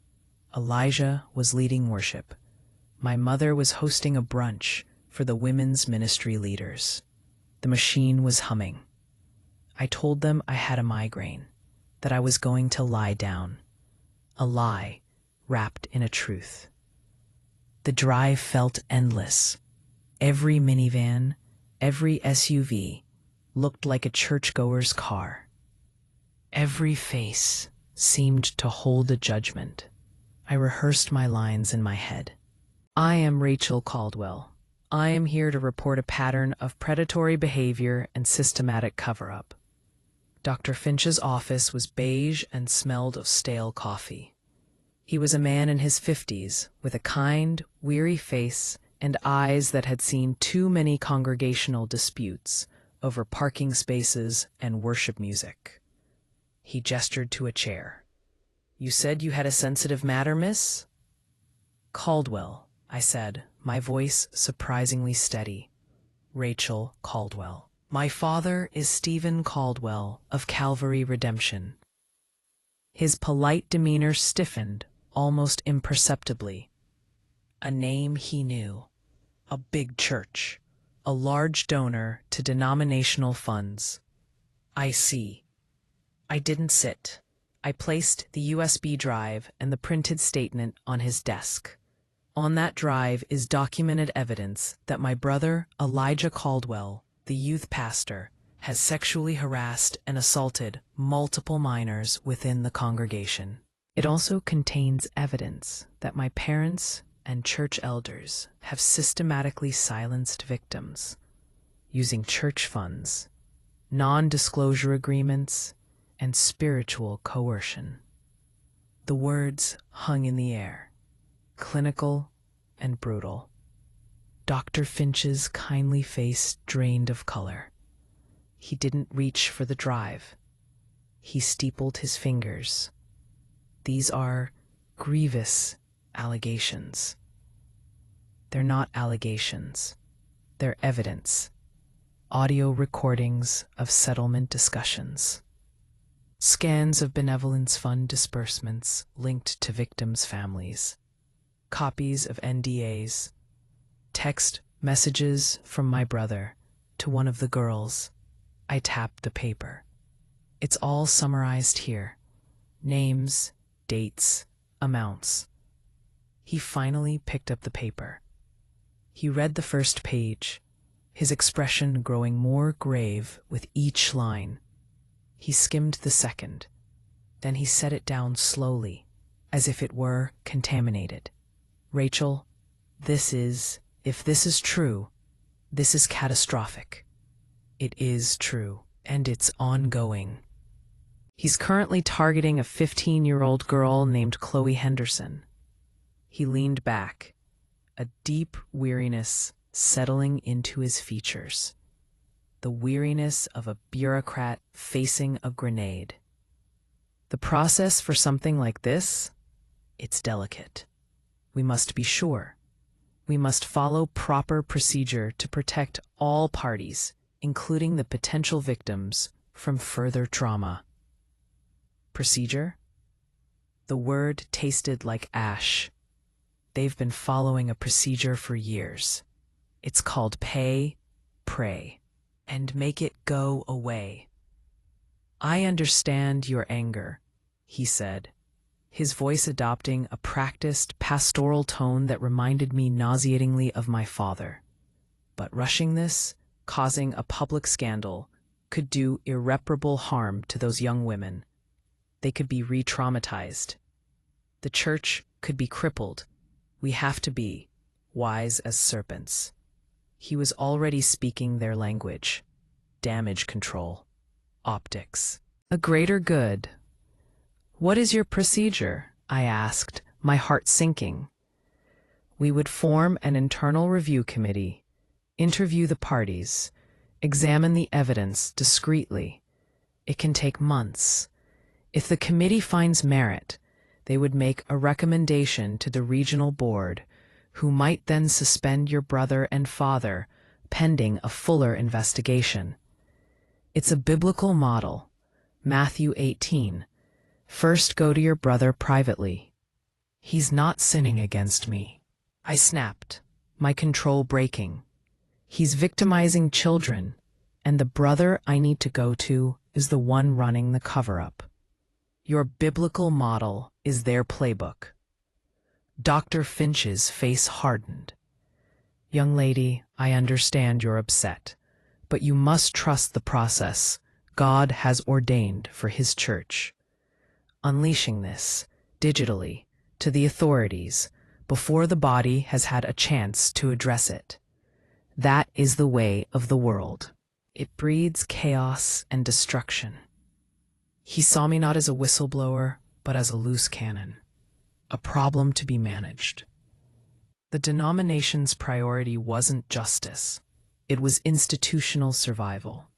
Elijah was leading worship. My mother was hosting a brunch for the women's ministry leaders. The machine was humming. I told them I had a migraine, that I was going to lie down. A lie wrapped in a truth. The drive felt endless. Every minivan, every SUV looked like a churchgoer's car. Every face seemed to hold a judgment. I rehearsed my lines in my head. I am Rachel Caldwell. I am here to report a pattern of predatory behavior and systematic cover-up. Dr. Finch's office was beige and smelled of stale coffee. He was a man in his 50s, with a kind, weary face and eyes that had seen too many congregational disputes over parking spaces and worship music. He gestured to a chair. "You said you had a sensitive matter, miss?" "Caldwell," I said, my voice surprisingly steady. "Rachel Caldwell. My father is Stephen Caldwell of Calvary Redemption." His polite demeanor stiffened, almost imperceptibly. A name he knew. A big church. A large donor to denominational funds. I see. I didn't sit. I placed the USB drive and the printed statement on his desk. On that drive is documented evidence that my brother, Elijah Caldwell, the youth pastor, has sexually harassed and assaulted multiple minors within the congregation. It also contains evidence that my parents and church elders have systematically silenced victims using church funds, non-disclosure agreements, and spiritual coercion. The words hung in the air, clinical and brutal. Dr. Finch's kindly face drained of color. He didn't reach for the drive. He steepled his fingers. These are grievous allegations. They're not allegations. They're evidence. Audio recordings of settlement discussions. Scans of Benevolence Fund disbursements linked to victims' families. Copies of NDAs. Text messages from my brother to one of the girls. I tapped the paper. It's all summarized here. Names, dates, amounts. He finally picked up the paper. He read the first page, his expression growing more grave with each line. He skimmed the second. Then he set it down slowly, as if it were contaminated. "Rachel, if this is true, this is catastrophic. It is true, and it's ongoing." He's currently targeting a 15-year-old girl named Chloe Henderson. He leaned back, a deep weariness settling into his features. The weariness of a bureaucrat facing a grenade. The process for something like this? It's delicate. We must be sure. We must follow proper procedure to protect all parties, including the potential victims, from further trauma. Procedure? The word tasted like ash. They've been following a procedure for years. It's called pay, pray, and make it go away. I understand your anger, he said, his voice adopting a practiced pastoral tone that reminded me nauseatingly of my father. But rushing this, causing a public scandal, could do irreparable harm to those young women. They could be re-traumatized. The church could be crippled. We have to be wise as serpents. He was already speaking their language. Damage control. Optics. A greater good. What is your procedure? I asked, my heart sinking. We would form an internal review committee, interview the parties, examine the evidence discreetly. It can take months. If the committee finds merit, they would make a recommendation to the regional board, who might then suspend your brother and father, pending a fuller investigation. It's a biblical model. Matthew 18. First go to your brother privately. He's not sinning against me. I snapped, my control breaking. He's victimizing children, and the brother I need to go to is the one running the cover-up. Your biblical model is their playbook. Dr. Finch's face hardened. Young lady, I understand you're upset, but you must trust the process God has ordained for His church. Unleashing this, digitally, to the authorities before the body has had a chance to address it. That is the way of the world. It breeds chaos and destruction. He saw me not as a whistleblower, but as a loose cannon, a problem to be managed. The denomination's priority wasn't justice. It was institutional survival.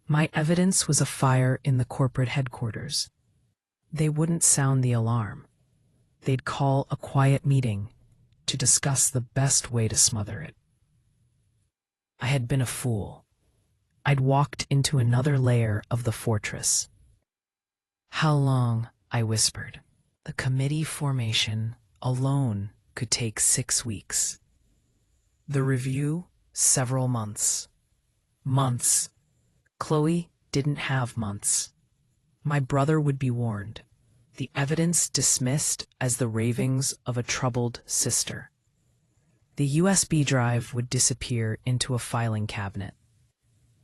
My evidence was a fire in the corporate headquarters. They wouldn't sound the alarm. They'd call a quiet meeting to discuss the best way to smother it. I had been a fool. I'd walked into another layer of the fortress. How long? I whispered. The committee formation alone could take 6 weeks. The review, several months. Months. Chloe didn't have months. My brother would be warned. The evidence dismissed as the ravings of a troubled sister. The USB drive would disappear into a filing cabinet.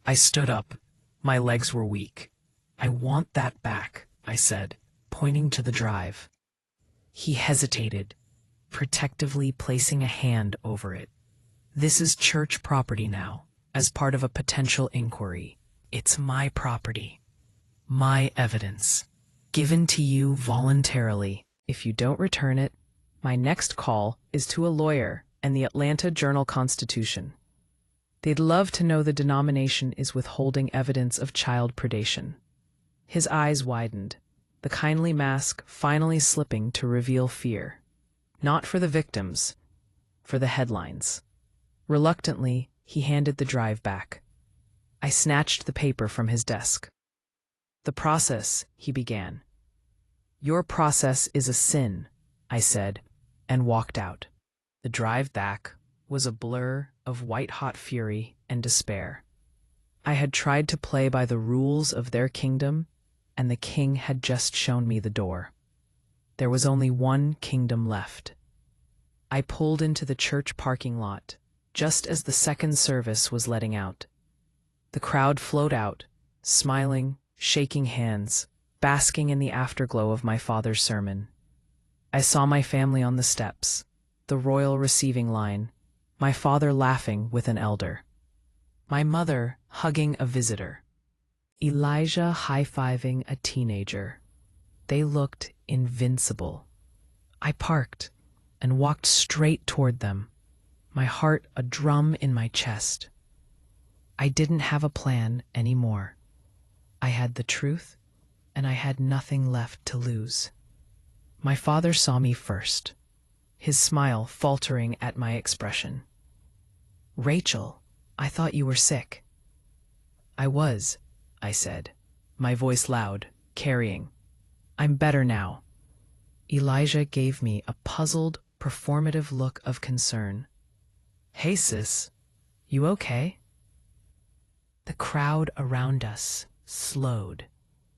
I stood up. My legs were weak. I want that back, I said, pointing to the drive. He hesitated, protectively placing a hand over it. This is church property now, as part of a potential inquiry. It's my property. My evidence. Given to you voluntarily. If you don't return it, my next call is to a lawyer and the Atlanta Journal-Constitution. They'd love to know the denomination is withholding evidence of child predation. His eyes widened, the kindly mask finally slipping to reveal fear. Not for the victims, for the headlines. Reluctantly, he handed the drive back. I snatched the paper from his desk. The process, he began. Your process is a sin, I said, and walked out. The drive back was a blur of white-hot fury and despair. I had tried to play by the rules of their kingdom, and the king had just shown me the door. There was only one kingdom left. I pulled into the church parking lot, just as the second service was letting out. The crowd flowed out, smiling, shaking hands, basking in the afterglow of my father's sermon. I saw my family on the steps, the royal receiving line, my father laughing with an elder, my mother hugging a visitor. Elijah high-fiving a teenager. They looked invincible. I parked and walked straight toward them, my heart a drum in my chest. I didn't have a plan anymore. I had the truth, and I had nothing left to lose. My father saw me first, his smile faltering at my expression. "Rachel, I thought you were sick." "I was," I said, my voice loud, carrying. "I'm better now." Elijah gave me a puzzled, performative look of concern. "Hey, sis, you okay?" The crowd around us slowed,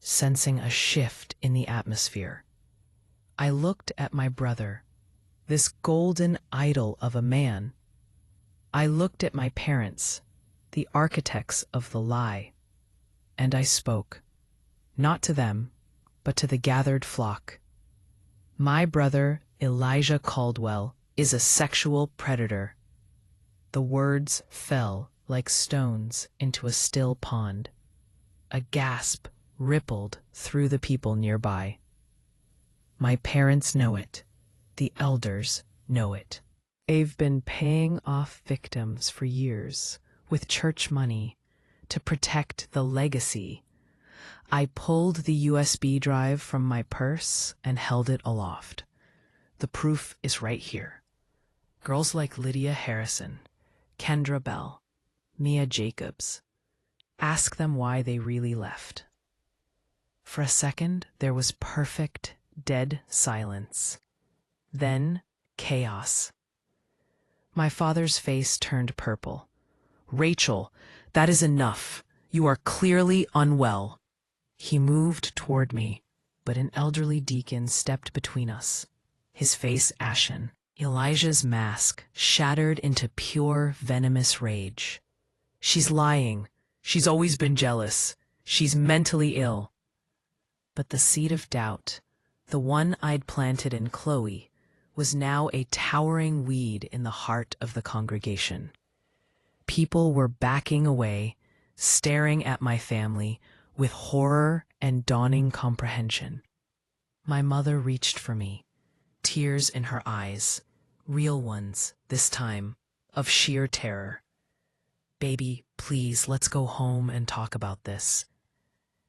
sensing a shift in the atmosphere. I looked at my brother, this golden idol of a man. I looked at my parents, the architects of the lie. And I spoke, not to them, but to the gathered flock. My brother, Elijah Caldwell, is a sexual predator. The words fell like stones into a still pond. A gasp rippled through the people nearby. My parents know it. The elders know it. They've been paying off victims for years with church money to protect the legacy. I pulled the USB drive from my purse and held it aloft. The proof is right here. Girls like Lydia Harrison, Kendra Bell, Mia Jacobs. Ask them why they really left. For a second, there was perfect, dead silence. Then, chaos. My father's face turned purple. "Rachel, that is enough. You are clearly unwell." He moved toward me, but an elderly deacon stepped between us, his face ashen. Elijah's mask shattered into pure, venomous rage. "She's lying. She's always been jealous. She's mentally ill." But the seed of doubt, the one I'd planted in Chloe, was now a towering weed in the heart of the congregation. People were backing away, staring at my family with horror and dawning comprehension. My mother reached for me, tears in her eyes, real ones this time, of sheer terror. "Baby, please, let's go home and talk about this."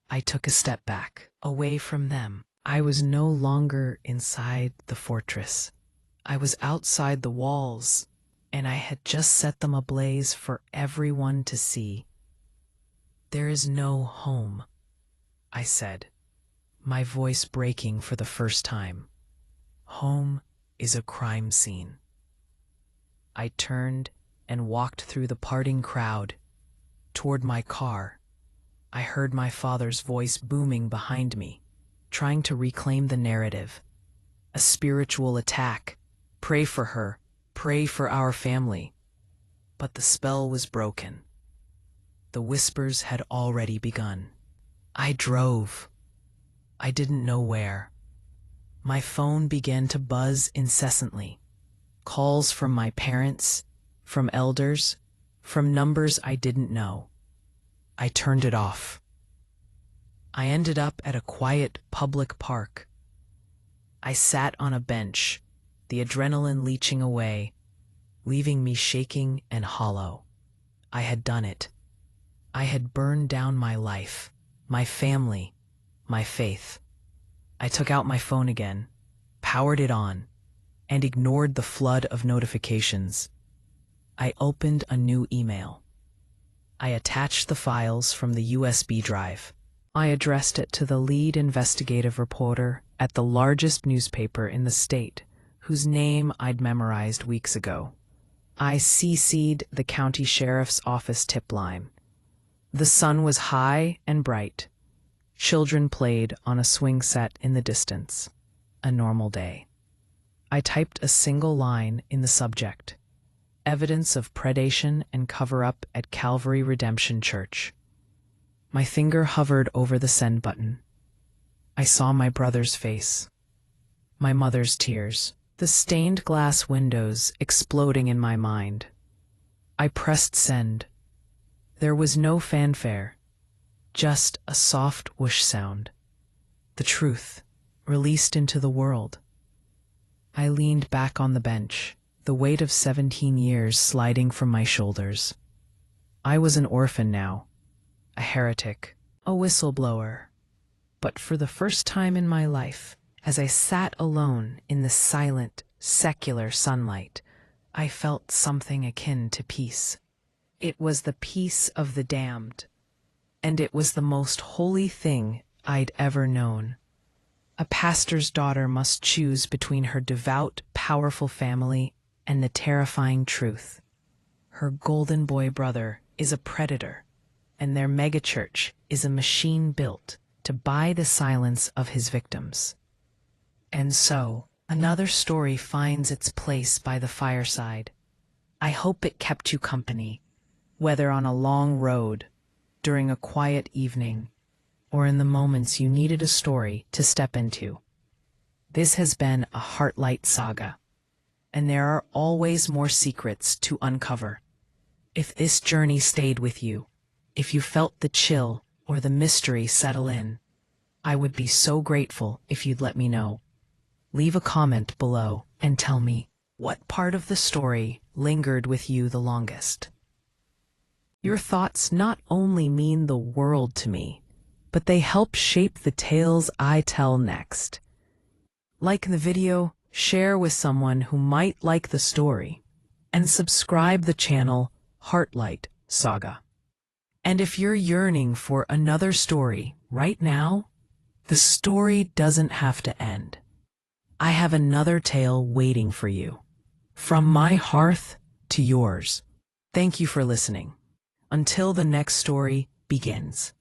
I took a step back, away from them. I was no longer inside the fortress. I was outside the walls, and I had just set them ablaze for everyone to see. "There is no home," I said, my voice breaking for the first time. "Home is a crime scene." I turned and walked through the parting crowd, toward my car. I heard my father's voice booming behind me, trying to reclaim the narrative. A spiritual attack. Pray for her. Pray for our family. But the spell was broken. The whispers had already begun. I drove. I didn't know where. My phone began to buzz incessantly. Calls from my parents, from elders, from numbers I didn't know. I turned it off. I ended up at a quiet public park. I sat on a bench, the adrenaline leaching away, leaving me shaking and hollow. I had done it. I had burned down my life, my family, my faith. I took out my phone again, powered it on, and ignored the flood of notifications. I opened a new email. I attached the files from the USB drive. I addressed it to the lead investigative reporter at the largest newspaper in the state, whose name I'd memorized weeks ago. I CC'd the county sheriff's office tip line. The sun was high and bright. Children played on a swing set in the distance. A normal day. I typed a single line in the subject. Evidence of predation and cover-up at Calvary Redemption Church. My finger hovered over the send button. I saw my brother's face, my mother's tears, the stained glass windows exploding in my mind. I pressed send. There was no fanfare, just a soft whoosh sound. The truth, released into the world. I leaned back on the bench, the weight of 17 years sliding from my shoulders. I was an orphan now, a heretic, a whistleblower. But for the first time in my life, as I sat alone in the silent, secular sunlight, I felt something akin to peace. It was the peace of the damned, and it was the most holy thing I'd ever known. A pastor's daughter must choose between her devout, powerful family and the terrifying truth. Her golden boy brother is a predator, and their megachurch is a machine built to buy the silence of his victims. And so, another story finds its place by the fireside. I hope it kept you company, whether on a long road, during a quiet evening, or in the moments you needed a story to step into. This has been a Heartlight saga, and there are always more secrets to uncover. If this journey stayed with you, if you felt the chill or the mystery settle in, I would be so grateful if you'd let me know. Leave a comment below and tell me what part of the story lingered with you the longest. Your thoughts not only mean the world to me, but they help shape the tales I tell next. Like the video, share with someone who might like the story, and subscribe the channel Heartlight Saga. And if you're yearning for another story right now, the story doesn't have to end. I have another tale waiting for you. From my hearth to yours. Thank you for listening. Until the next story begins.